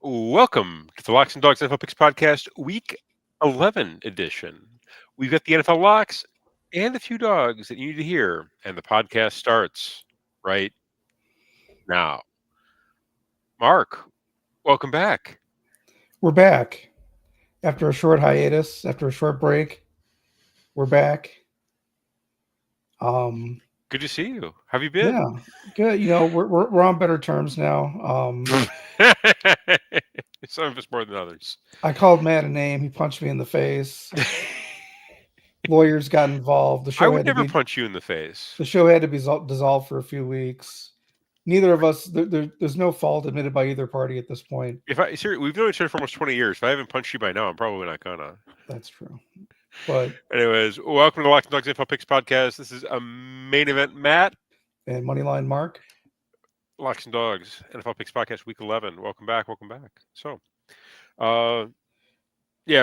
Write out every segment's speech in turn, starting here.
Welcome to the Locks and Dogs NFL Picks Podcast, Week 11 edition. We've got the NFL locks and a few dogs that you need to hear, and the podcast starts right now. Mark, welcome back. We're back after a short hiatus, after a short break. We're back. Um, Good to see you. How have you been? yeah, good. We're on better terms now. Some of us more than others. I called Matt a name. He punched me in the face. Lawyers got involved. I would never punch you in the face. The show had to be dissolved for a few weeks. Neither of us. There's no fault admitted by either party at this point. We've known each other for almost 20 years. If I haven't punched you by now, I'm probably not gonna. That's true. But anyways, welcome to the Locks and Dogs NFL Picks Podcast. This is a main event, Matt. And Moneyline Mark. Locks and Dogs NFL Picks Podcast, Week 11. Welcome back. So,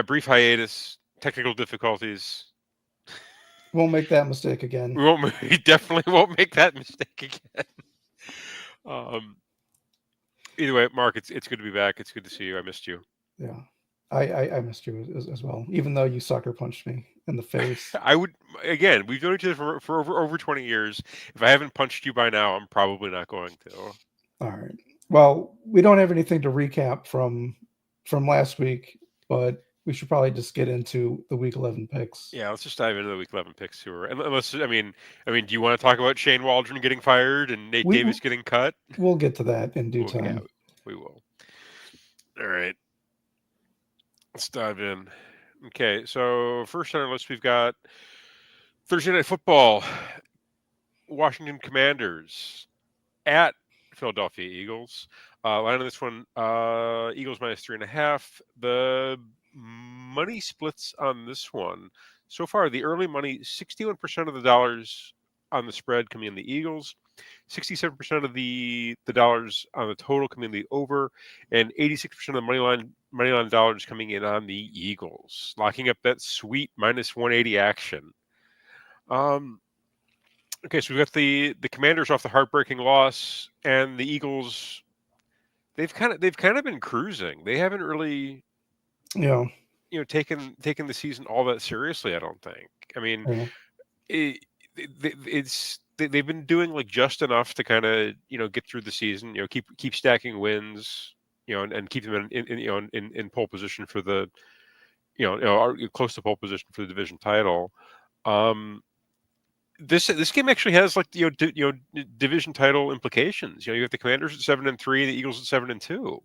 brief hiatus, technical difficulties. Won't make that mistake again. We definitely won't make that mistake again. Either way, Mark, it's good to be back. It's good to see you. I missed you. Yeah. I missed you as well, even though you sucker punched me in the face. We've known each other for over 20 years. If I haven't punched you by now, I'm probably not going to. All right. Well, we don't have anything to recap from last week, but we should probably just get into the Week 11 picks. Yeah, let's just dive into the Week 11 picks here. Unless, do you want to talk about Shane Waldron getting fired and Nate Davis getting cut? We'll get to that in due time. Yeah, we will. All right. Let's dive in. Okay, so first on our list, we've got Thursday Night Football, Washington Commanders at Philadelphia Eagles. Line on this one, Eagles minus 3.5. The money splits on this one. So far, the early money, 61% of the dollars on the spread coming in the Eagles, 67% of the dollars on the total coming in the over, and 86% of the money line dollars coming in on the Eagles, locking up that sweet minus 180 action. Okay, so we've got the Commanders off the heartbreaking loss, and the Eagles. They've kind of been cruising. They haven't really, taken the season all that seriously. I don't think. I mean, they've been doing like just enough to kind of get through the season. Keep stacking wins. And keep them in pole position for the, close to pole position for the division title. This game actually has like division title implications. You have the Commanders at 7-3, the Eagles at 7-2.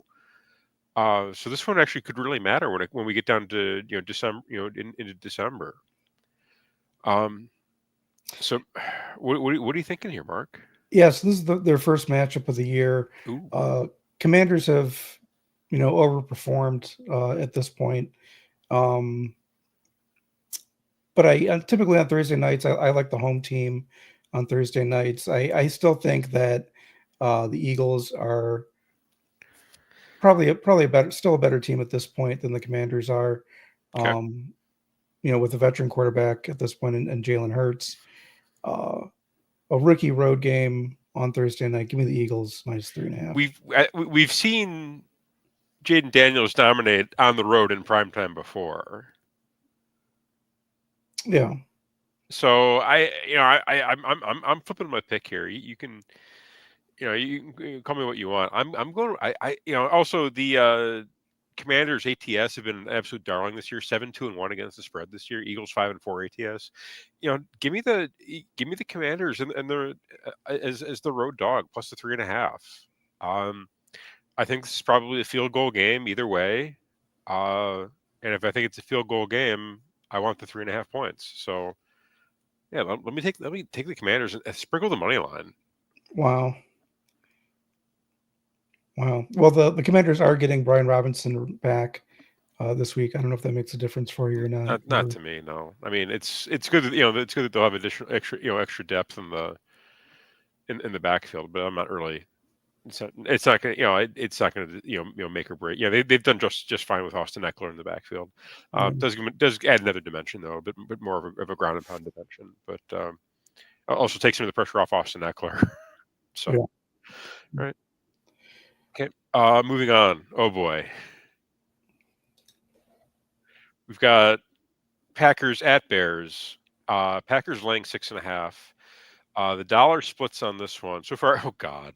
So this one actually could really matter when we get down to December, into December. So what are you thinking here, Mark? Yes, this is their first matchup of the year. Commanders have overperformed at this point. But I typically on Thursday nights, I like the home team on Thursday nights. I still think that the Eagles are probably a better team at this point than the Commanders are. Okay. With a veteran quarterback at this point and Jalen Hurts, a rookie road game on Thursday night. Give me the Eagles minus 3.5. We've seen Jaden Daniels dominate on the road in primetime before. Yeah. So I'm flipping my pick here. You can, you can call me what you want. I'm going. Also the Commanders ATS have been an absolute darling this year. 7-2-1 against the spread this year. Eagles 5-4 ATS. Give me the Commanders and the as the road dog plus the 3.5. I think this is probably a field goal game either way. And if I think it's a field goal game, I want the 3.5 points. So, yeah, let me take the Commanders and sprinkle the money line. Wow. Well, the Commanders are getting Brian Robinson back this week. I don't know if that makes a difference for you or not. Not to me, no. I mean, it's good that it's good that they'll have additional extra depth in the backfield, but I'm not really. It's not going to it's not going to make or break. They've done just fine with Austin Eckler in the backfield. Does add another dimension though, a bit more of a ground and pound dimension, but also takes some of the pressure off Austin Eckler. So, all right, okay. Moving on. Oh boy, we've got Packers at Bears. Packers laying 6.5. The dollar splits on this one so far. Oh God,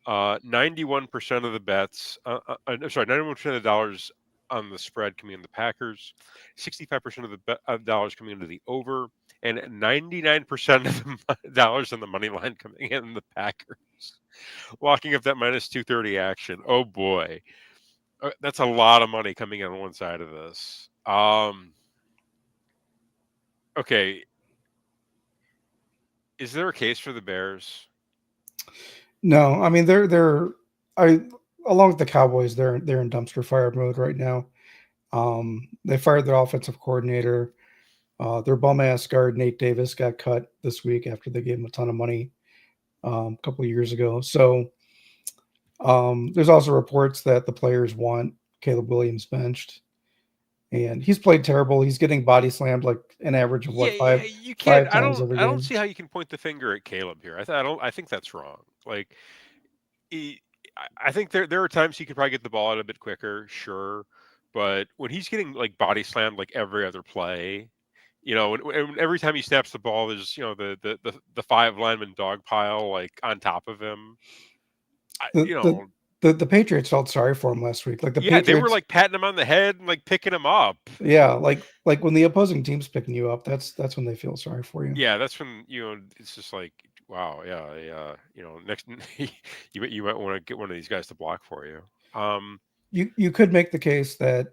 91% of the bets. I'm sorry, 91% of the dollars on the spread coming in the Packers, 65% of the dollars coming into the over, and 99% of the dollars on the money line coming in the Packers, locking up that minus 230 action. Oh boy, that's a lot of money coming in on one side of this. Okay, is there a case for the Bears? No, I mean they're I along with the Cowboys, they're in dumpster fire mode right now. They fired their offensive coordinator. Their bum ass guard Nate Davis got cut this week after they gave him a ton of money a couple of years ago. So there's also reports that the players want Caleb Williams benched, and he's played terrible. He's getting body slammed like an average of Yeah, what yeah, five you can't. five times every I don't game. see how you can point the finger at Caleb here. I don't. I think that's wrong. Like, he, I think there are times he could probably get the ball out a bit quicker, sure, but when he's getting like body slammed like every other play, and every time he snaps the ball, there's the five lineman dog pile like on top of him. I, The you the know, the Patriots felt sorry for him last week. Like the yeah, they were Patriots, like patting him on the head and like picking him up. yeah, like when the opposing team's picking you up, that's when they feel sorry for you. Yeah, that's when it's just like, wow, yeah, next you might want to get one of these guys to block for you. You could make the case that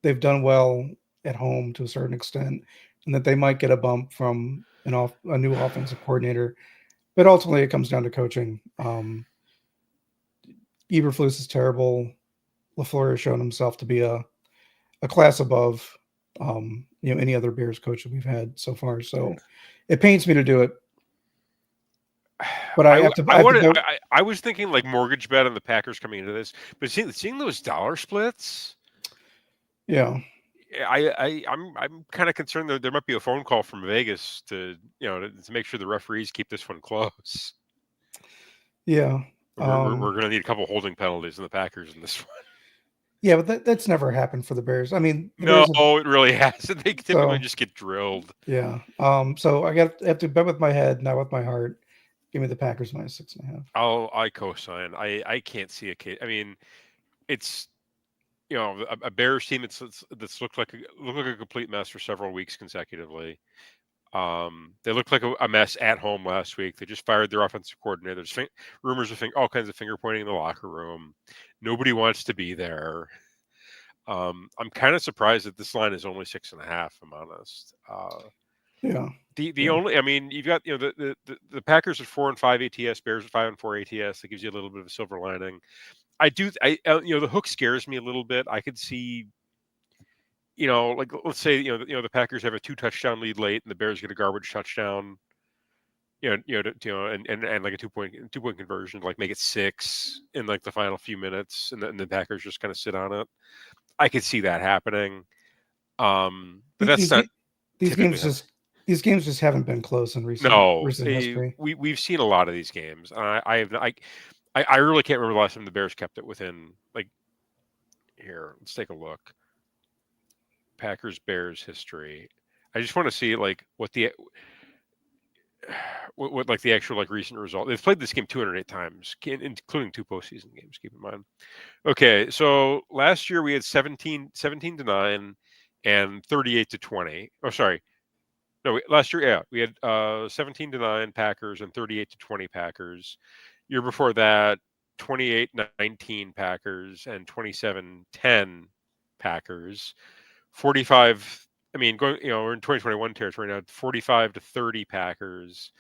they've done well at home to a certain extent, and that they might get a bump from a new offensive coordinator. But ultimately, it comes down to coaching. Eberflus is terrible. LaFleur has shown himself to be a class above any other Bears coach that we've had so far. So it pains me to do it, but I have to. I have to go. I was thinking like mortgage bet on the Packers coming into this, but seeing those dollar splits, Yeah, I'm kind of concerned that there might be a phone call from Vegas to make sure the referees keep this one close. yeah. We're going to need a couple holding penalties in the Packers in this one. Yeah, but that's never happened for the Bears. I mean, the No, Bears have, it really hasn't. They typically so just get drilled. yeah. So have to bet with my head, not with my heart. Give me the Packers minus 6.5. I co-sign. I can't see a case. I mean, it's a Bears team that's looked like a complete mess for several weeks consecutively. They looked like a mess at home last week. They just fired their offensive coordinator. There's rumors of all kinds of finger pointing in the locker room. Nobody wants to be there. I'm kind of surprised that this line is only 6.5. If I'm honest. Yeah. The only, I mean, you've got the Packers at 4-5 ATS, Bears at 5-4 ATS. That gives you a little bit of a silver lining. The hook scares me a little bit. I could see, like let's say the Packers have a 2-touchdown lead late, and the Bears get a garbage touchdown. And like a two-point conversion, like make it 6 in like the final few minutes, and the Packers just kind of sit on it. I could see that happening. But that's These not these typically games just haven't been close in no. recent history. We've seen a lot of these games. I really can't remember the last time the Bears kept it within like here. Let's take a look. Packers Bears history. I just want to see like what like the actual like recent result. They've played this game 208 times, including 2 postseason games. Keep in mind. Okay, so last year we had 17-9 and 38-20. Oh, sorry. No, last year, yeah, we had 17-9 Packers and 38-20 Packers. Year before that, 28-19 Packers and 27-10 Packers. 45. I mean, we're in 2021 territory now. 45-30 Packers.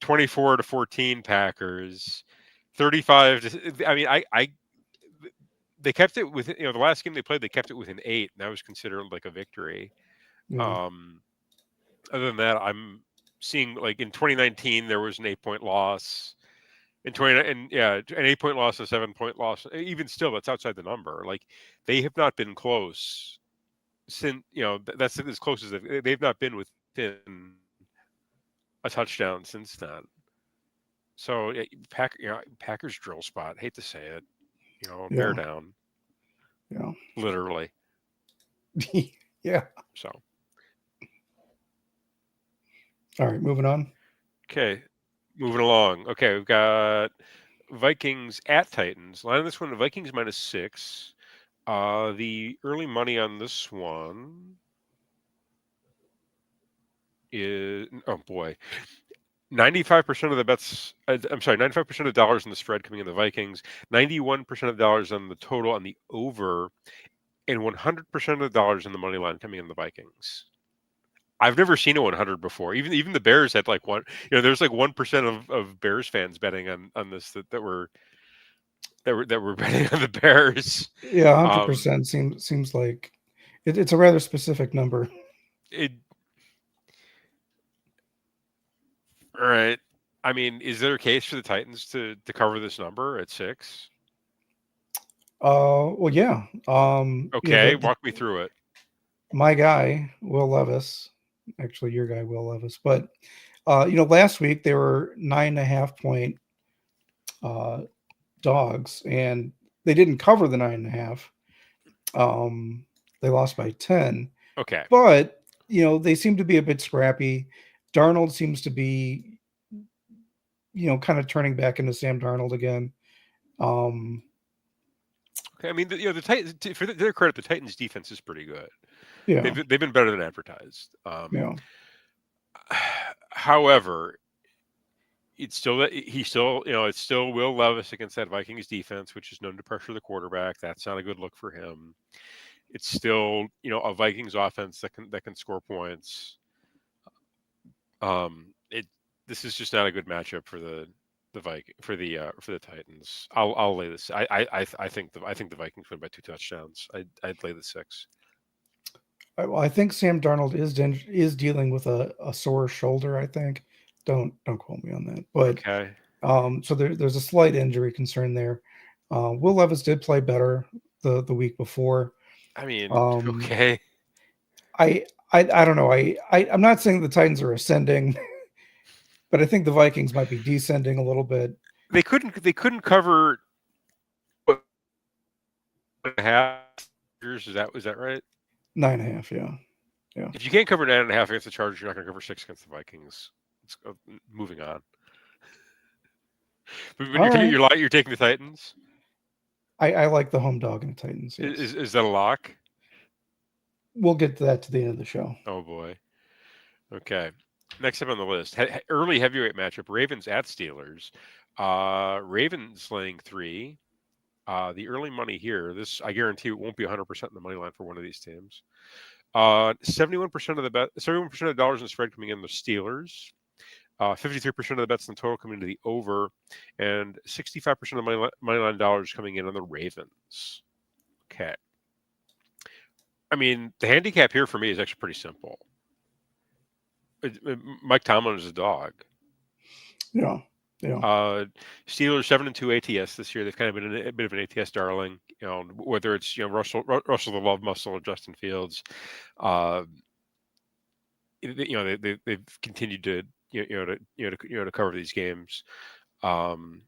24-14 Packers. 35. I mean, they kept it with the last game they played. They kept it within 8, and that was considered like a victory. Yeah. Other than that, I'm seeing like in 2019 there was an 8-point loss. An 8-point loss, a 7-point loss. Even still, that's outside the number. Like they have not been close since that's as close as they've not been within a touchdown since then. So Packers drill spot. Hate to say it. bear Yeah. down, Yeah. literally. Yeah. So, All right, moving on. okay, moving along. Okay, we've got Vikings at Titans. Line on this one, the Vikings -6. The early money on this one is, oh boy, 95% of the bets. I'm sorry, 95% of the dollars in the spread coming in the Vikings, 91% of the dollars on the total on the over, and 100% of the dollars in the money line coming in the Vikings. I've never seen a 100 before. Even the Bears had like one. There's like 1% of Bears fans betting on this that were betting on the Bears. Yeah, Um, 100% seems like it's a rather specific number. it all right. I mean, is there a case for the Titans to cover this number at 6? Well, yeah. Okay, walk me through it. My guy, Will Levis, actually your guy, Will Levis, but last week they were 9.5 point dogs, and they didn't cover the 9.5. They lost by 10, Okay. but they seem to be a bit scrappy. Darnold seems to be, kind of turning back into Sam Darnold again. Okay. I mean, the Titans, for their credit, the Titans' defense is pretty good. Yeah, They've been better than advertised. yeah, However, it's still it's still Will Levis against that Vikings defense, which is known to pressure the quarterback. That's not a good look for him. It's still a Vikings offense that can score points. This is just not a good matchup for the Viking for the Titans. I'll lay this. I think the Vikings win by 2 touchdowns. I'd lay the 6. Well, I think Sam Darnold is dealing with a sore shoulder. I think. Don't quote me on that, but Okay. so there's a slight injury concern there. Will Levis did play better the week before. I mean, Um, okay. I don't know. I'm not saying the Titans are ascending, but I think the Vikings might be descending a little bit. They couldn't cover what, a half years. Is that right? 9.5. Yeah. Yeah. If you can't cover 9.5 against the Chargers, you're not going to cover 6 against the Vikings. Moving on. But All right. you're taking the Titans. I like the home dog in the Titans. Yes. Is that a lock? We'll get to that to the end of the show. Oh boy. Okay. Next up on the list, early heavyweight matchup: Ravens at Steelers. Ravens laying 3. The early money here, this I guarantee it won't be 100% in the money line for one of these teams. 71% of the bet, 71% of the dollars in the spread coming in the Steelers. 53% of the bets in the total coming into the over, and 65% of the money line dollars coming in on the Ravens. Okay. I mean, the handicap here for me is actually pretty simple. Mike Tomlin is a dog. Yeah. Yeah. Steelers 7-2 ATS this year. They've kind of been a bit of an ATS darling. Whether it's Russell the Love Muscle or Justin Fields. They've continued to to cover these games. And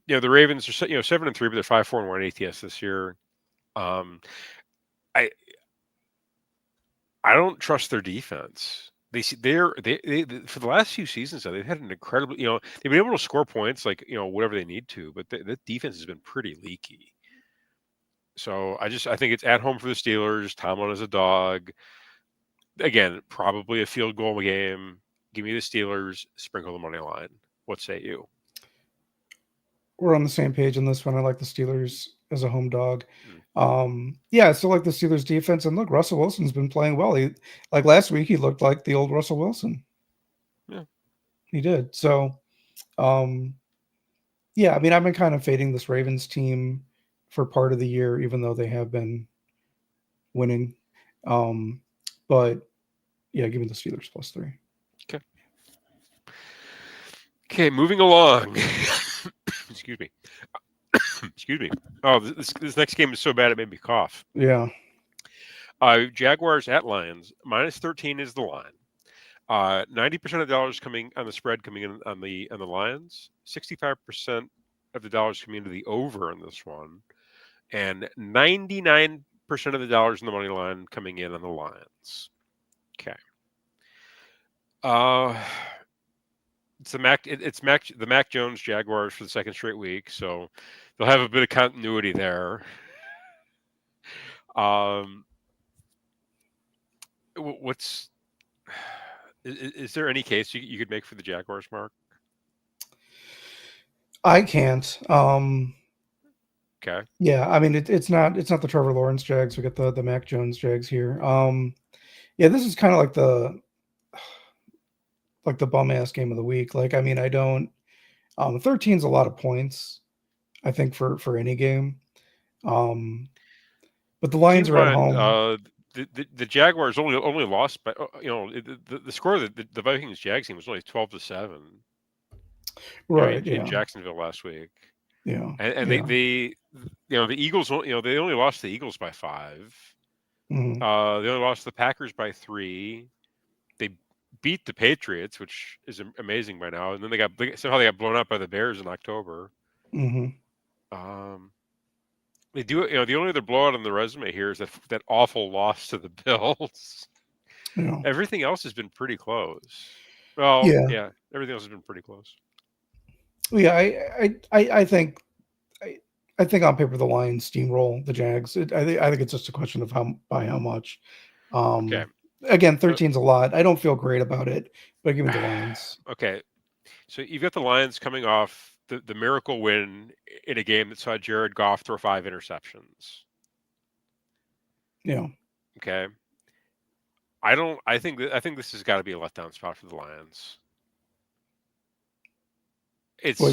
the Ravens are 7-3, but they're 5-4-1 ATS this year. I don't trust their defense. They for the last few seasons though, they've had an incredible they've been able to score points like whatever they need to, but the defense has been pretty leaky. So I think it's at home for the Steelers. Tomlin is a dog. Again, probably a field goal game. Give me the Steelers. Sprinkle the money line. What say you? We're on the same page on this one. I like the Steelers as a home dog. Yeah, I still like the Steelers defense. And look, Russell Wilson's been playing well. Like last week, he looked like the old Russell Wilson. Yeah, he did. So, yeah, I mean, I've been kind of fading this Ravens team for part of the year, even though they have been winning. But yeah, give me the Steelers +3. Okay. Okay, moving along. Excuse me. Excuse me. Oh, this next game is so bad it made me cough. Yeah. Jaguars at Lions. -13 is the line. 90% of the dollars coming on the spread coming in on the Lions. 65% of the dollars coming into the over in this one, and 99% of the dollars in the money line coming in on the Lions. Okay. It's the Mac Jones Jaguars for the second straight week, so they'll have a bit of continuity there. What's is there any case you could make for the Jaguars, Mark? I can't. Okay. Yeah, I mean it's not the Trevor Lawrence Jags. We got the Mac Jones Jags here. Yeah, this is kind of like the bum ass game of the week. Like, I mean, I don't. 13's a lot of points, I think for any game. But the Lions Keep in are at mind, home. the Jaguars only lost by the score of the Vikings Jags game was only 12-7. Right. In Yeah. Jacksonville last week, Yeah. and Yeah. the Eagles, they only lost the Eagles by 5. Mhm. They only lost the Packers by 3. They beat the Patriots, which is amazing by now, and then somehow they got blown out by the Bears in October. Mhm. They do, the only other blowout on the resume here is that awful loss to the Bills. Yeah. Everything else has been pretty close. Well, Yeah. yeah, everything else has been pretty close. Yeah. I think I think on paper the Lions steamroll the Jags. I think it's just a question of how much. Okay. Again, 13's a lot. I don't feel great about it, but give me the Lions. Okay. So you've got the Lions coming off the miracle win in a game that saw Jared Goff throw 5 interceptions. Yeah. Okay. I think this has got to be a letdown spot for the Lions. What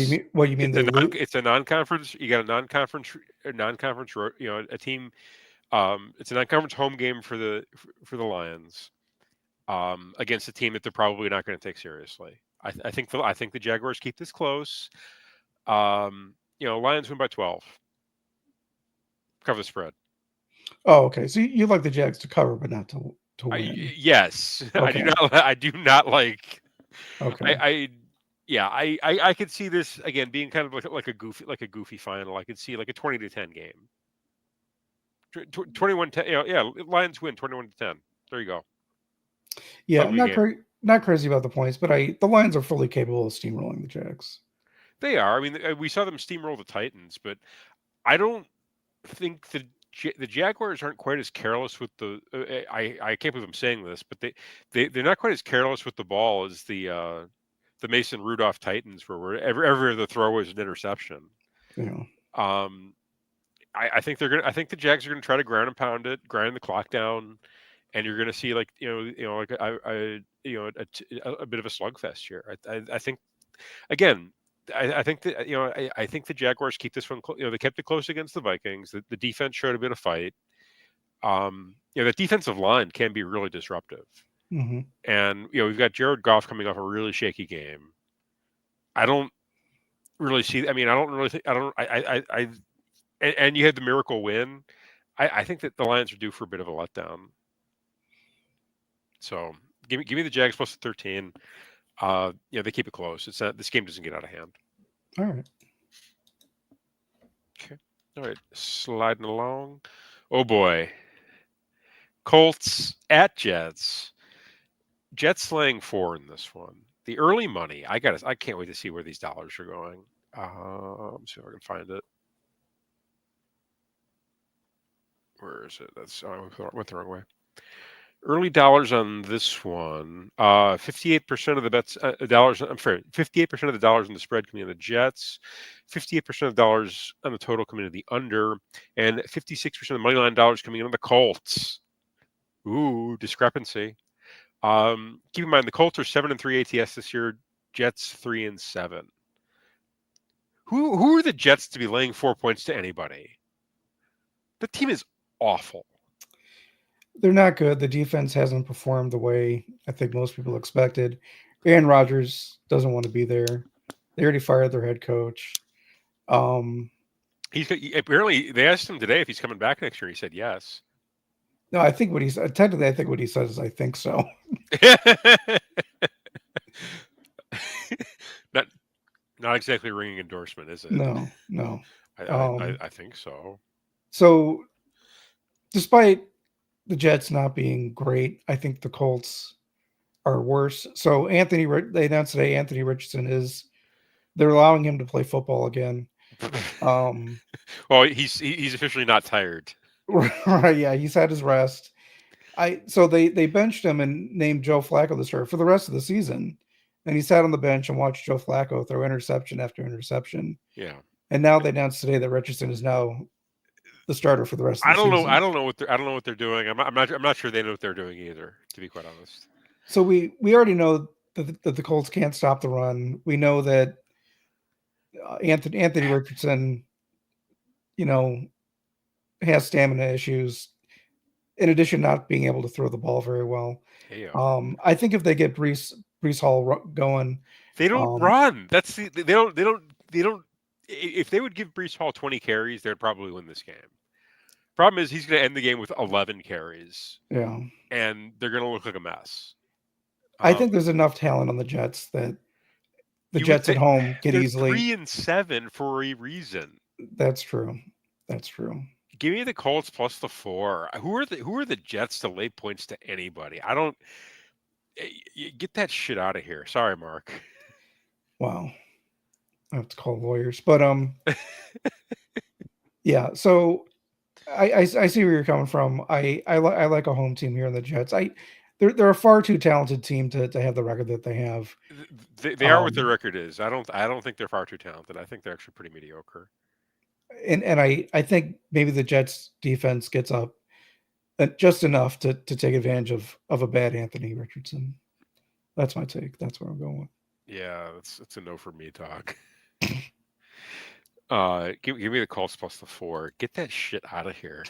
you mean they lose? It's a non-conference. You got a non-conference, a team. It's a non-conference home game for the Lions against a team that they're probably not going to take seriously. I think the Jaguars keep this close. Lions win by 12. Cover the spread. Oh, okay. So you like the Jags to cover, but not to win. Yes, Okay. I do not like. Okay. I could see this again being kind of like a goofy final. I could see like a 20-10 game. 21-10. Lions win 21-10. There you go. Yeah, Ugly game. not crazy about the points, but the Lions are fully capable of steamrolling the Jags. They are. I mean, we saw them steamroll the Titans, but I don't think the Jaguars aren't quite as careless with the. I can't believe I'm saying this, but they're not quite as careless with the ball as the Mason Rudolph Titans were. Every other throw was an interception. Yeah. I think I think the Jags are going to try to ground and pound it, grind the clock down, and you're going to see like like a bit of a slugfest here. I think again. I think that I think the Jaguars keep this one. They kept it close against the Vikings. The defense showed a bit of fight. The defensive line can be really disruptive. Mm-hmm. And we've got Jared Goff coming off a really shaky game. I don't really see. I mean, I don't really think. I don't. I and you had the miracle win. I think that the Lions are due for a bit of a letdown. So give me the Jags plus 13. They keep it close. It's not, this game doesn't get out of hand. All right. Okay. All right. Sliding along. Oh boy. Colts at Jets. Jets laying 4 in this one. The early money. I can't wait to see where these dollars are going. See if I can find it. Where is it? I went the wrong way. Early dollars on this one. 58% of the bets dollars. I'm sorry. 58% of the dollars in the spread coming in the Jets. 58% of the dollars on the total coming in the under, and 56% of the money line dollars coming in on the Colts. Ooh, discrepancy. Keep in mind the Colts are 7-3 ATS this year. Jets 3-7. Who are the Jets to be laying 4 points to anybody? The team is awful. They're not good. The defense hasn't performed the way I think most people expected. Aaron Rodgers doesn't want to be there. They already fired their head coach. He's apparently they asked him today if he's coming back next year. He said yes. No, I think what he said. Technically, I think what he says is I think so. Not exactly a ringing endorsement, is it? No, no. I think so. So despite the Jets not being great, I think the Colts are worse. So they announced today Anthony Richardson they're allowing him to play football again. Well, he's officially not tired. Right, yeah, he's had his rest. So they benched him and named Joe Flacco the starter for the rest of the season. And he sat on the bench and watched Joe Flacco throw interception after interception. Yeah. And now they announced today that Richardson is now the starter for the rest of I the don't know. season. I don't know what they're doing. I'm not sure they know what they're doing either. To be quite honest. So we already know that the Colts can't stop the run. We know that Anthony Richardson, has stamina issues. In addition, not being able to throw the ball very well. Yeah. I think if they get Brees Hall going, They don't run. They don't. If they would give Brees Hall 20 carries, they'd probably win this game. Problem is, he's going to end the game with 11 carries. Yeah, and they're going to look like a mess. I think there's enough talent on the Jets that the Jets at home get they're easily 3-7 for a reason. That's true. That's true. Give me the Colts plus the 4. Who are the Jets to lay points to anybody? I don't get that shit out of here. Sorry, Mark. Wow. I have to call lawyers, but yeah. So I see where you're coming from. I like a home team here in the Jets. They're a far too talented team to have the record that they have. They are what their record is. I don't think they're far too talented. I think they're actually pretty mediocre. And I think maybe the Jets defense gets up just enough to take advantage of a bad Anthony Richardson. That's my take. That's where I'm going with. Yeah, it's a no for me, dog. Give me the Colts plus the 4. Get that shit out of here.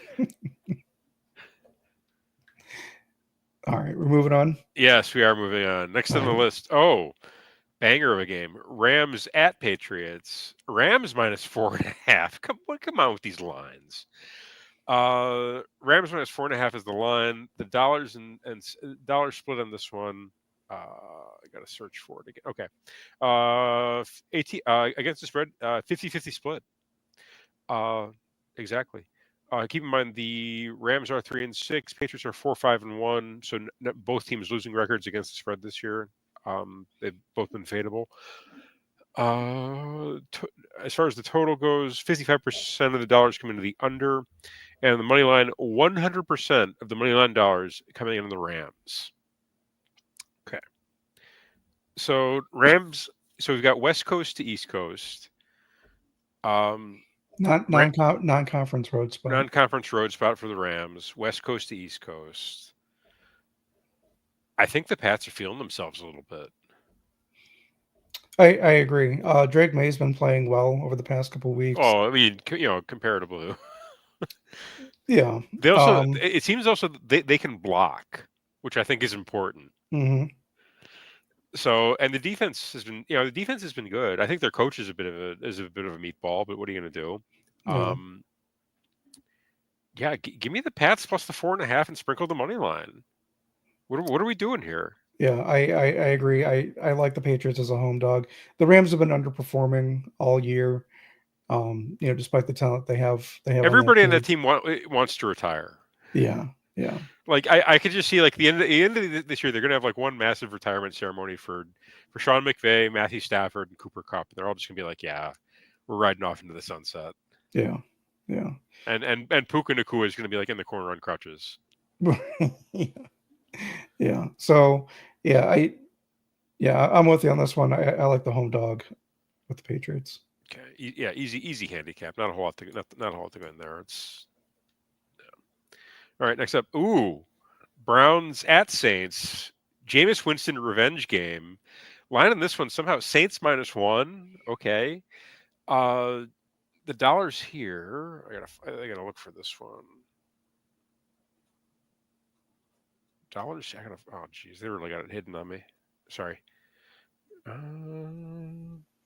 All right, we're moving on. Yes, we are moving on. Next on the list. Oh, banger of a game. Rams at Patriots. Rams minus 4.5. Come on with these lines. Rams minus 4.5 is the line. The dollars and dollars split on this one. I got to search for it again. Okay. Against the spread, 50-50 split. Exactly. Keep in mind the Rams are 3-6, Patriots are 4-5-1. So both teams losing records against the spread this year. They've both been fadeable. As far as the total goes, 55% of the dollars come into the under, and the money line, 100% of the money line dollars coming in the Rams. Okay. So Rams. So we've got West Coast to East Coast. Non-conference road spot. Non-conference road spot for the Rams. West Coast to East Coast. I think the Pats are feeling themselves a little bit. I agree. Drake May's been playing well over the past couple of weeks. Oh, I mean, comparatively. Yeah. They also. It seems also they can block, which I think is important. Mm-hmm. So, and the defense has been, good. I think their coach is a bit of a meatball, but what are you going to do? Yeah. Give me the Pats plus the 4.5 and sprinkle the money line. What are we doing here? Yeah, I agree. I like the Patriots as a home dog. The Rams have been underperforming all year. Despite the talent they have. Everybody on that team wants to retire. Yeah. Yeah. Like I could just see like the end of this year, they're gonna have like one massive retirement ceremony for Sean McVay, Matthew Stafford, and Cooper Kupp. And they're all just gonna be like, yeah, we're riding off into the sunset. Yeah. Yeah. And Puka Nacua is gonna be like in the corner on crutches. Yeah. So I'm with you on this one. I like the home dog with the Patriots. Okay. Yeah, easy handicap. Not a whole lot to go in there. It's all right. Next up, Browns at Saints. Jameis Winston revenge game. Line on this one somehow Saints -1. Okay. The dollars here. I gotta look for this one. Dollars. Oh geez, they really got it hidden on me. Sorry.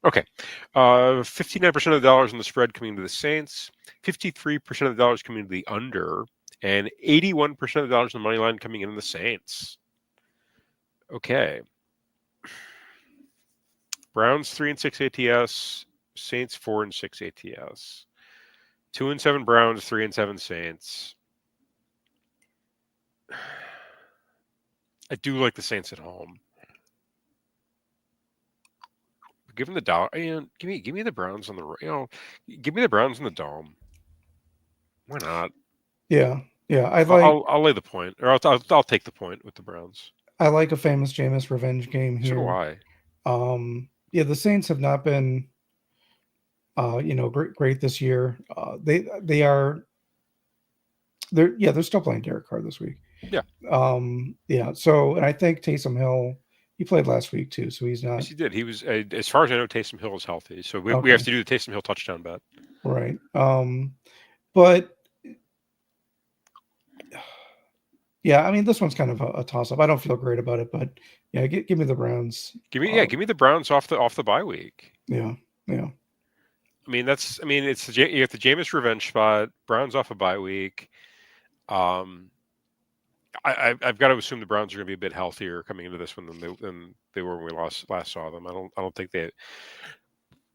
Okay. 59% of the dollars in the spread coming to the Saints. 53% of the dollars coming to the under. And 81% of the dollars in the money line coming in the Saints. Okay. Browns 3-6 ATS, Saints 4-6 ATS. 2-7 Browns, 3-7 Saints. I do like the Saints at home. Give them the dollar. Give me the Browns on the give me the Browns in the dome. Why not? Yeah, I'll lay the point, or I'll take the point with the Browns. I like a famous Jameis revenge game So do here. I. Yeah, the Saints have not been, great this year. They're still playing Derek Carr this week. Yeah. Yeah. So, and I think Taysom Hill, he played last week too, so he's not. Yes, he did. He was, as far as I know, Taysom Hill is healthy, so we Okay. have to do the Taysom Hill touchdown bet. Right. But yeah, I mean, this one's kind of a toss up. I don't feel great about it, but yeah, give me the Browns. Give me the Browns off the bye week. Yeah. I mean, it's you have the Jameis revenge spot. Browns off a bye week. I've got to assume the Browns are going to be a bit healthier coming into this one than they were when we last saw them. I don't think they,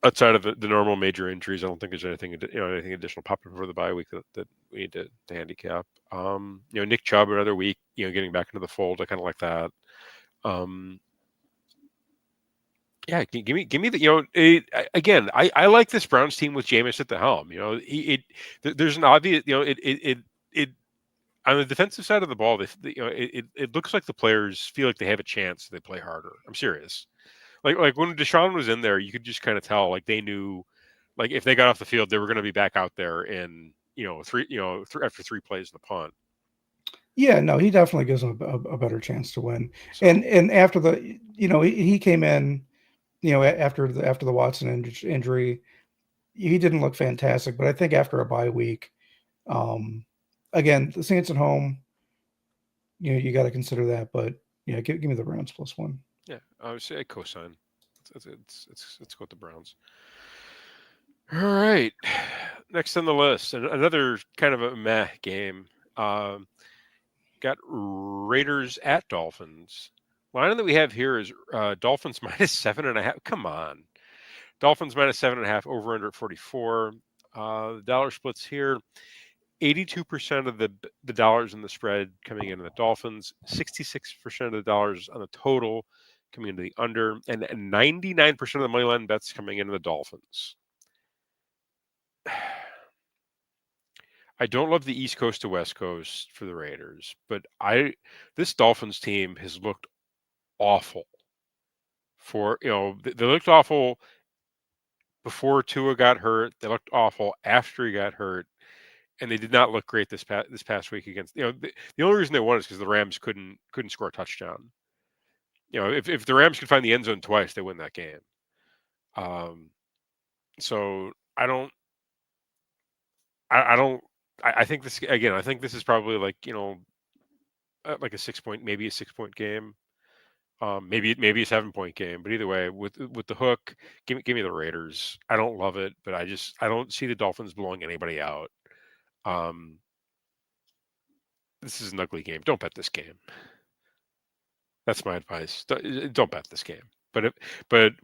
outside of the normal major injuries, I don't think there's anything additional popping for the bye week that we need to handicap. Nick Chubb another week, getting back into the fold. I kind of like that. Yeah, give me the again. I like this Browns team with Jameis at the helm. There's an obvious it on the defensive side of the ball. It looks like the players feel like they have a chance. They play harder. I'm serious. Like when Deshaun was in there, you could just kind of tell like they knew, like if they got off the field, they were going to be back out there in after 3 plays in the punt. Yeah, no, he definitely gives them a better chance to win. So, and after the, he came in, after the Watson injury, he didn't look fantastic. But I think after a bye week, again, the Saints at home, you got to consider that. But yeah, give me the Browns +1. yeah, I would say cosign. Let's go with the Browns. All right, next on the list, another kind of a meh game. Got Raiders at Dolphins. Line that we have here is Dolphins -7.5. Come on, Dolphins -7.5. Over under at 44. The dollar splits here. 82% of the dollars in the spread coming into the Dolphins. 66% of the dollars on the total coming into the under, and 99% of the money line bets coming into the Dolphins. I don't love the East Coast to West Coast for the Raiders, but this Dolphins team has looked awful. They looked awful before Tua got hurt. They looked awful after he got hurt, and they did not look great this past week against. The only reason they won is because the Rams couldn't score a touchdown. If the Rams could find the end zone twice, they win that game. So I don't. I think this again. I think this is probably like like a 6-point, maybe a 6-point game. Maybe a 7-point game. But either way, with the hook, give me the Raiders. I don't love it, but I don't see the Dolphins blowing anybody out. This is an ugly game. Don't bet this game. That's my advice. Don't bet this game. But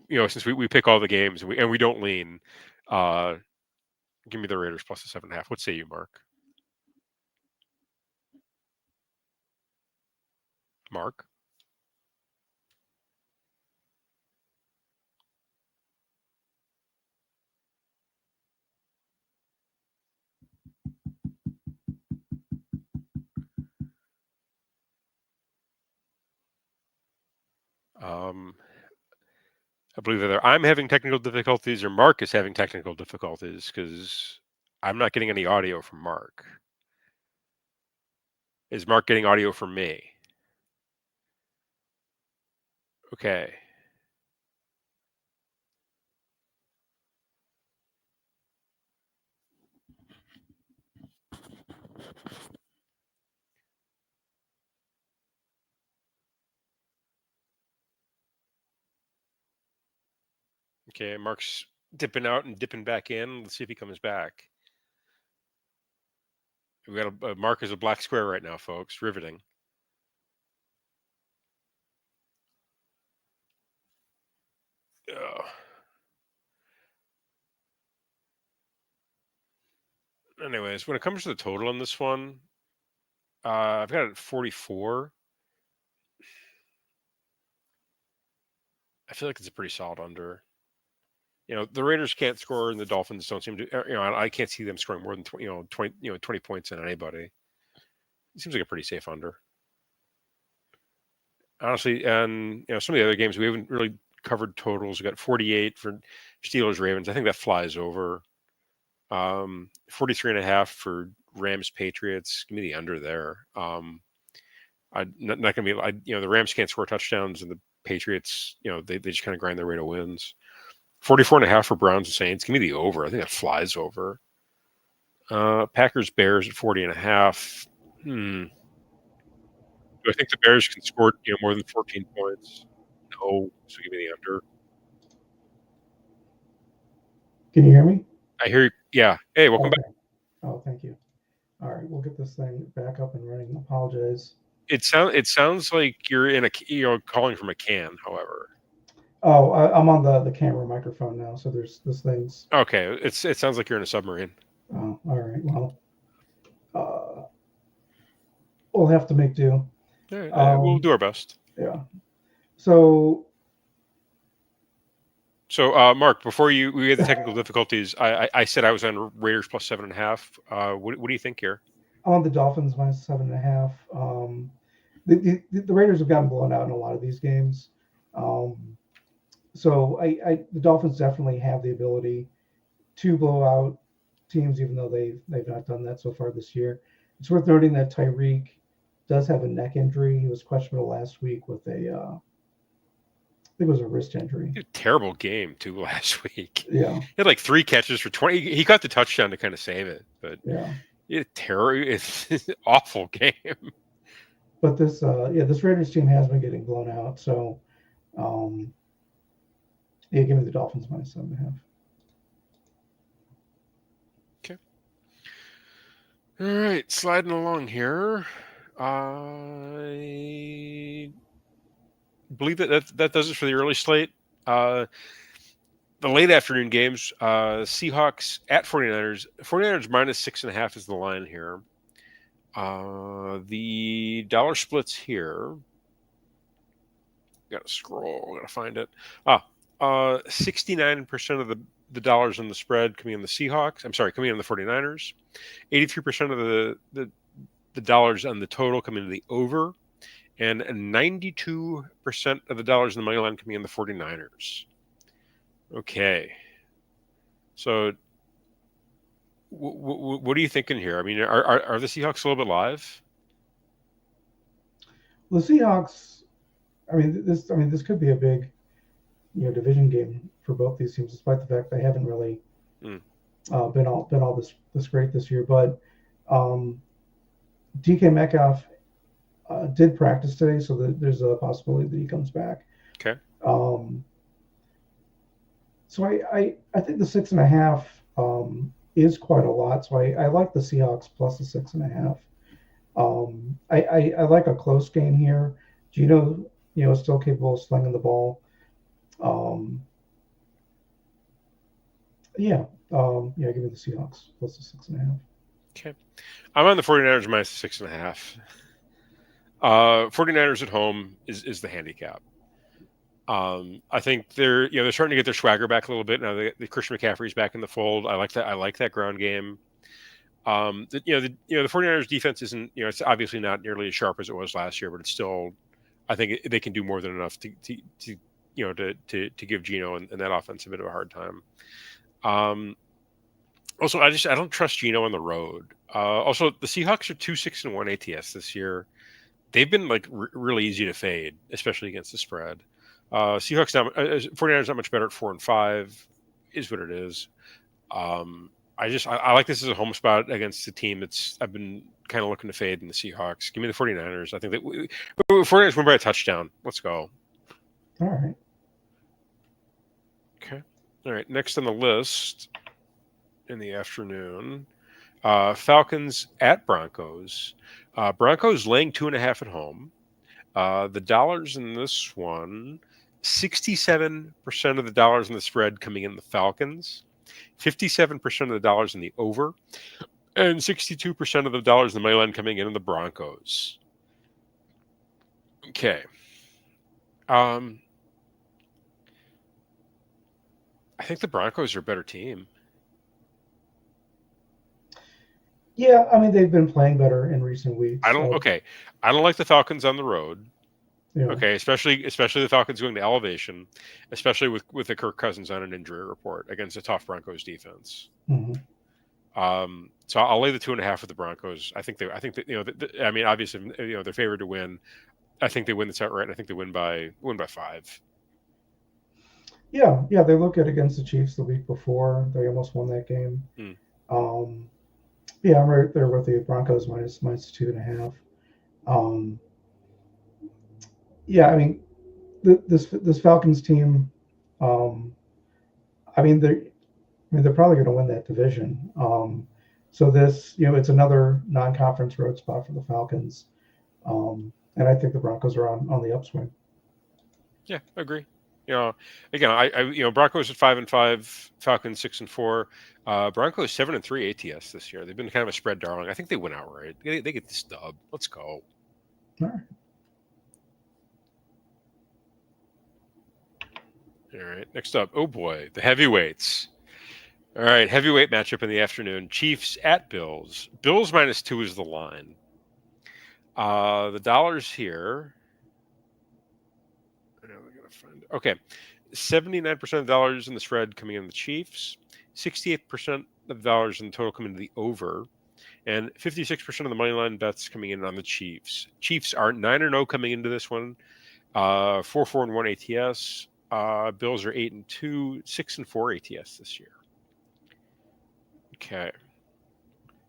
since we pick all the games and we don't lean, give me the Raiders plus the 7.5. What say you, Mark? Mark? I believe either I'm having technical difficulties or Mark is having technical difficulties because I'm not getting any audio from Mark. Is Mark getting audio from me? Okay. Okay, Mark's dipping out and dipping back in. Let's see if he comes back. We got a Mark is a black square right now, folks. Riveting. Uh, anyways, when it comes to the total on this one, I've got it at 44. I feel like it's a pretty solid under. The Raiders can't score, and the Dolphins don't seem to. I can't see them scoring more than 20 points on anybody. It seems like a pretty safe under, honestly. And some of the other games we haven't really covered totals. We got 48 for Steelers Ravens. I think that flies over. 43.5 for Rams Patriots. Give me the under there. I'm not going to be. The Rams can't score touchdowns, and the Patriots, they just kind of grind their way to wins. 44.5 for Browns and Saints. Give me the over. I think that flies over. Packers Bears at 40.5. Do I think the Bears can score more than 14 points? No. So give me the under. Can you hear me? I hear you. Yeah. Hey, welcome back. Oh, thank you. All right, we'll get this thing back up and running. Apologize. It sounds like you're calling from a can. However. Oh, I'm on the camera microphone now, so there's this thing's. Okay, it sounds like you're in a submarine. Oh, all right. Well, we'll have to make do. All right, we'll do our best. Yeah. So, Mark, before we had the technical difficulties, I said I was on Raiders plus 7.5. What do you think here? I'm on the Dolphins minus 7.5. The Raiders have gotten blown out in a lot of these games. So the Dolphins definitely have the ability to blow out teams, even though they've not done that so far this year. It's worth noting that Tyreek does have a neck injury. He was questionable last week with I think it was a wrist injury. A terrible game too last week. Yeah, he had like 3 catches for 20. He got the touchdown to kind of save it, but yeah, it's an awful game. But this Raiders team has been getting blown out. So, give me the Dolphins minus 7.5. Okay. All right, sliding along here. I believe that does it for the early slate. The late afternoon games, Seahawks at 49ers. 49ers minus 6.5 is the line here. The dollar splits here. Got to scroll. Got to find it. 69% of the dollars on the spread coming in the Seahawks. I'm sorry, coming in the 49ers. 83% of the dollars on the total coming in the over, and 92% of the dollars in the money line coming in the 49ers. Okay. So, what are you thinking here? I mean, are the Seahawks a little bit live? The Seahawks. This could be a big, division game for both these teams, despite the fact they haven't really been all this great this year. But DK Metcalf did practice today, so there's a possibility that he comes back. Okay. So I think the 6.5 is quite a lot. So I like the Seahawks plus the 6.5. I like a close game here. Gino, is still capable of slinging the ball. Give me the Seahawks plus the 6.5. Okay. I'm on the 49ers minus 6.5. 49ers at home is the handicap. I think they're starting to get their swagger back a little bit now. The Christian McCaffrey's back in the fold. I like that. I like that ground game. The 49ers defense isn't, it's obviously not nearly as sharp as it was last year, but it's still, I think they can do more than enough to give Gino and that offense a bit of a hard time. Also, I don't trust Gino on the road. Also, the Seahawks are 2-6-1 ATS this year. They've been like really easy to fade, especially against the spread. Seahawks 49ers not much better at 4-5 is what it is. I like this as a home spot against the team I've been kind of looking to fade in the Seahawks. Give me the 49ers. I think that 49ers win by a touchdown. Let's go. All right. Okay. All right. Next on the list in the afternoon, Falcons at Broncos. Broncos laying 2.5 at home. The dollars in this one 67% of the dollars in the spread coming in the Falcons, 57% of the dollars in the over, and 62% of the dollars in the money line coming in the Broncos. Okay. I think the Broncos are a better team. Yeah, I mean they've been playing better in recent weeks. I don't like the Falcons on the road. Yeah. Okay, especially the Falcons going to elevation, especially with the Kirk Cousins on an injury report against a tough Broncos defense. Mm-hmm. So I'll lay the 2.5 with the Broncos. I think that I mean, obviously, they're favored to win. I think they win this outright. And I think they win by 5. Yeah, they look good against the Chiefs the week before. They almost won that game. Yeah, I'm right there with the Broncos minus 2.5. Yeah, I mean, this Falcons team, I mean they're probably going to win that division. So this, it's another non-conference road spot for the Falcons, and I think the Broncos are on the upswing. Yeah, I agree. Again, I Broncos at 5-5, Falcons 6-4, Broncos 7-3 ATS this year. They've been kind of a spread darling. I think they win outright. They get the stub. Let's go. All right. All right. Next up, oh boy, the heavyweights. All right, heavyweight matchup in the afternoon. Chiefs at Bills. Bills -2 is the line. The dollars here. Okay, 79% of the dollars in the spread coming in the Chiefs, 68% of the dollars in the total coming in the over, and 56% of the money line bets coming in on the Chiefs. Chiefs are 9-0 coming into this one, 4-4-1 ATS. Bills are 8-2, 6-4 ATS this year. Okay,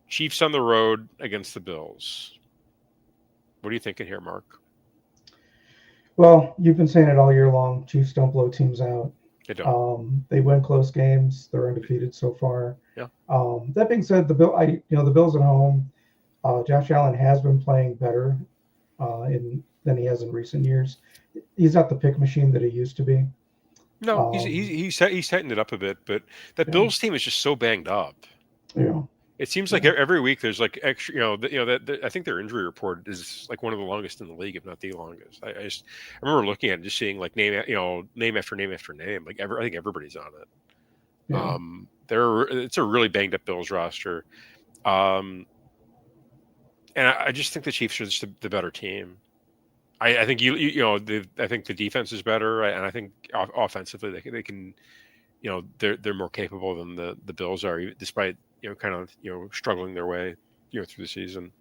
Chiefs on the road against the Bills. What are you thinking here, Mark? Well, you've been saying it all year long. Chiefs don't blow teams out. They don't. They win close games. They're undefeated so far. Yeah. That being said, the Bills at home. Josh Allen has been playing better than he has in recent years. He's not the pick machine that he used to be. No, he's tightened it up a bit, but that Bills team is just so banged up. Yeah. It seems like every week there's like extra, I think their injury report is like one of the longest in the league, if not the longest. I remember looking at it, just seeing like name after name after name. Like I think everybody's on it. Yeah. It's a really banged up Bills roster, and I just think the Chiefs are just the better team. I think I think the defense is better, and I think offensively they can, they're more capable than the Bills are, despite kind of struggling their way through the season.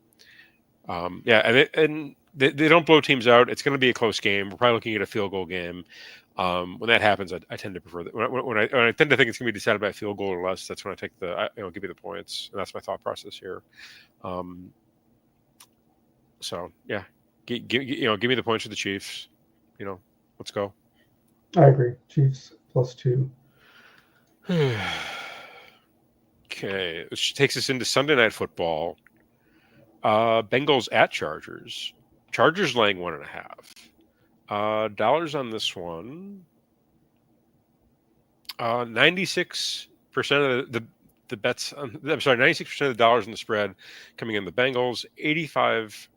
And they don't blow teams out. It's going to be a close game. We're probably looking at a field goal game. When that happens, I tend to prefer that. When I tend to think it's going to be decided by a field goal or less, that's when I take give you the points, and that's my thought process here. So yeah, give me the points for the Chiefs. Let's go. I agree. Chiefs +2. Okay, which takes us into Sunday Night Football. Bengals at Chargers. Chargers laying 1.5. Dollars on this one. 96% of the bets. 96% of the dollars in the spread coming in the Bengals. 85%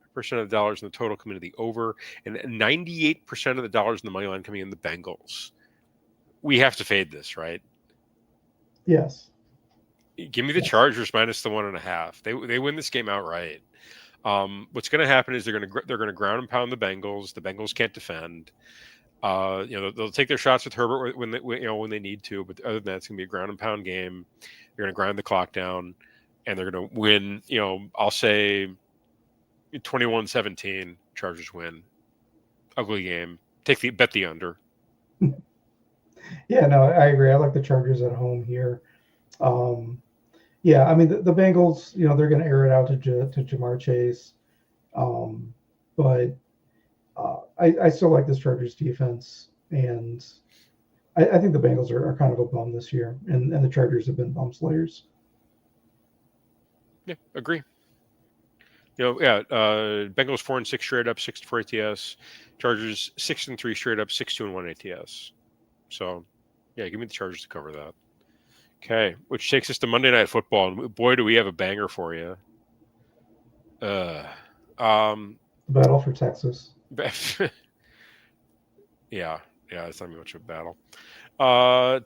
of the dollars in the total coming in the over, and 98% of the dollars in the money line coming in the Bengals. We have to fade this, right? Yes. Give me the Chargers minus the 1.5. They win this game outright. What's going to happen is they're going to ground and pound the Bengals. The Bengals can't defend. They'll take their shots with Herbert when they need to, but other than that, it's going to be a ground and pound game. They're going to grind the clock down, and they're going to win. I'll say 21-17. Chargers win. Ugly game. Bet the under. Yeah, no, I agree. I like the Chargers at home here. Yeah, I mean the Bengals, they're going to air it out to Ja'Marr Chase, but I still like this Chargers defense, and I think the Bengals are kind of a bum this year, and the Chargers have been bum slayers. Yeah, agree. Bengals 4-6 straight up, 6-4 ATS. Chargers 6-3 straight up, 6-1 ATS. So, yeah, give me the Chargers to cover that. Okay, which takes us to Monday Night Football, and boy, do we have a banger for you. The battle for Texas. yeah, it's not much of a battle.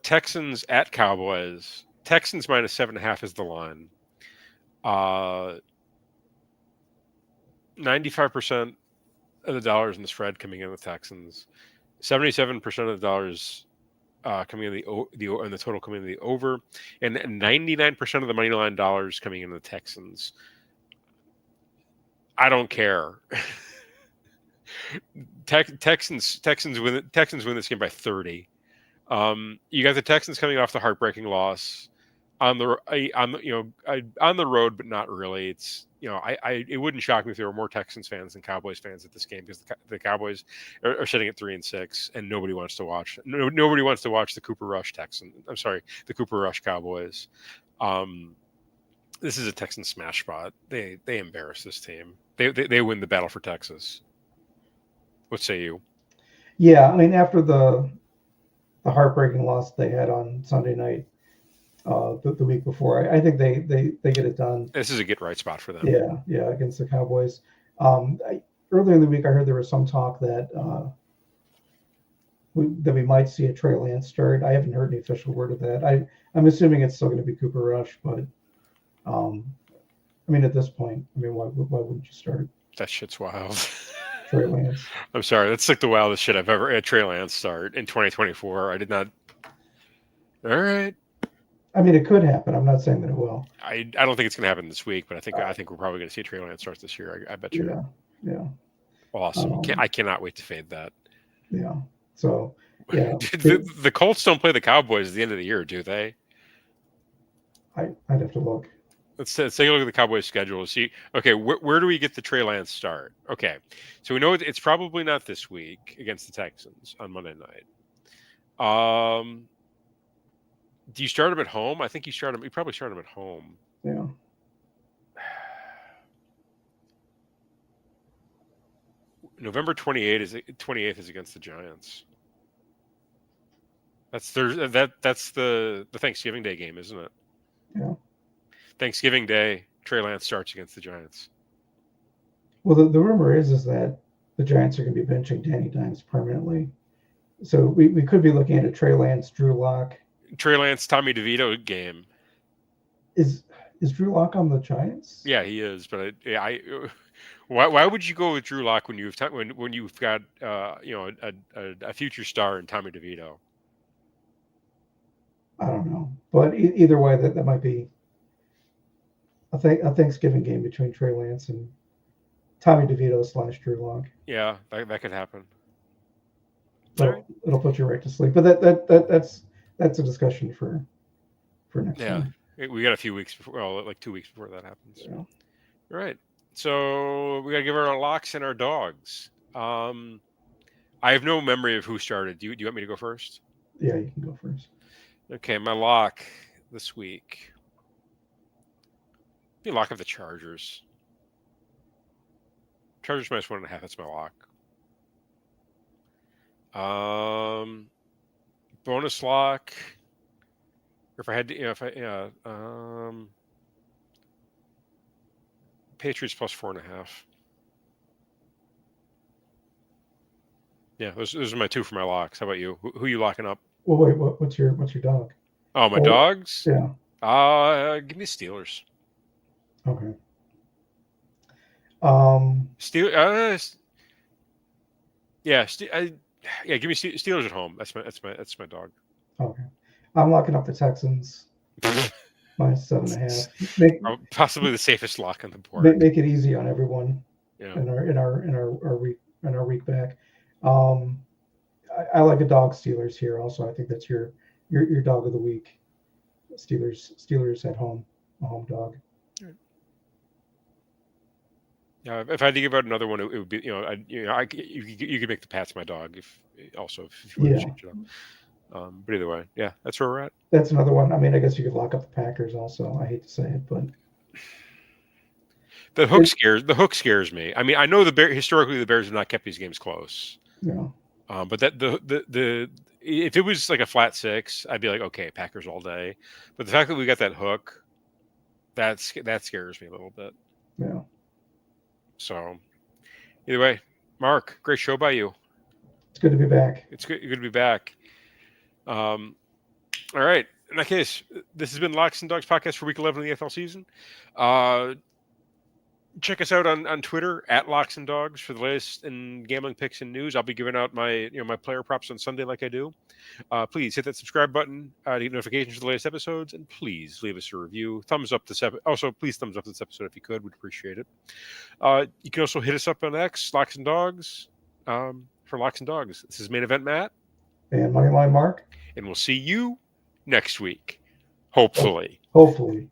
Texans at Cowboys. Texans minus 7.5 is the line. 95% of the dollars in the spread coming in the Texans. 77% of the dollars coming in the total coming in the over, and 99% of the money line dollars coming in the Texans. I don't care. Texans win this game by 30. You got the Texans coming off the heartbreaking loss on the road, but not really. It's it wouldn't shock me if there were more Texans fans than Cowboys fans at this game, because the Cowboys are sitting at 3-6, and nobody wants to watch. Nobody wants to watch the Cooper Rush the Cooper Rush Cowboys. This is a Texan smash spot. They embarrass this team. They win the battle for Texas. What say you? Yeah, I mean, after the heartbreaking loss they had on Sunday night, the week before, I think they get it done. This is a get right spot for them. Yeah, against the Cowboys. Earlier in the week, I heard there was some talk that we might see a Trey Lance start. I haven't heard any official word of that. I'm assuming it's still going to be Cooper Rush, but I mean, at this point, why wouldn't you start? That shit's wild. Trey Lance. I'm sorry, that's like the wildest shit I've ever had. Trey Lance start in 2024. I did not. All right. I mean, it could happen. I'm not saying that it will. I don't think it's going to happen this week, but I think we're probably going to see Trey Lance start this year. I bet you. Yeah. Awesome. I cannot wait to fade that. Yeah. So, yeah. the Colts don't play the Cowboys at the end of the year, do they? I'd have to look. Let's take a look at the Cowboys' schedule. See, okay, where do we get the Trey Lance start? Okay, so we know it's probably not this week against the Texans on Monday night. Do you start him at home? I think you probably start him at home. Yeah. November 28th is against the Giants. That's Thursday. That's the Thanksgiving Day game, isn't it? Yeah. Thanksgiving Day, Trey Lance starts against the Giants. Well, the rumor is that the Giants are going to be benching Danny Dimes permanently. So we could be looking at a Trey Lance, Drew Lock. Trey Lance, Tommy DeVito game. Is Drew Lock on the Giants? Yeah, he is. But why would you go with Drew Lock when you've got a future star in Tommy DeVito? I don't know, but either way, that might be a Thanksgiving game between Trey Lance and Tommy DeVito / Drew Lock. Yeah, that could happen. But it'll put you right to sleep. But that's a discussion for next time. We got a few weeks before, like 2 weeks before that happens. Yeah. All right. So we got to give our locks and our dogs. I have no memory of who started. Do you want me to go first? Yeah, you can go first. Okay, my lock this week. The lock of the Chargers. Chargers minus 1.5. That's my lock. Bonus lock. If I had to, Patriots plus 4.5. Yeah, those are my two for my locks. How about you? Who are you locking up? Well, wait, what's your dog? Oh, my dogs? Yeah. Give me Steelers. Okay. Give me Steelers at home. That's my dog. Okay. I'm locking up the Texans. Minus 7.5. Possibly the safest lock on the board. Make it easy on everyone. Yeah. In our week back. I like a dog Steelers here also. I think that's your dog of the week. Steelers at home, a home dog. Yeah, if I had to give out another one, it would be you could make the Pats my dog if you want to change it up. But either way, yeah, that's where we're at. That's another one. I mean, I guess you could lock up the Packers also. I hate to say it, but The hook scares me. I mean, I know historically the Bears have not kept these games close. Yeah. But that the if it was like a flat 6, I'd be like, okay, Packers all day. But the fact that we got that hook, that scares me a little bit. Yeah. So either way, Mark, great show by you. It's good to be back. It's good to be back. All right. In that case, this has been Locks and Dogs podcast for week 11 of the NFL season. Check us out on Twitter at Locks and Dogs for the latest in gambling picks and news. I'll be giving out my my player props on Sunday like I do. Please hit that subscribe button to get notifications for the latest episodes, and please leave us a review. Thumbs up this episode. Also, please thumbs up this episode if you could. We'd appreciate it. You can also hit us up on X, Locks and Dogs, for Locks and Dogs. This is Main Event Matt. And Moneyline Mark. And we'll see you next week. Hopefully. Hopefully.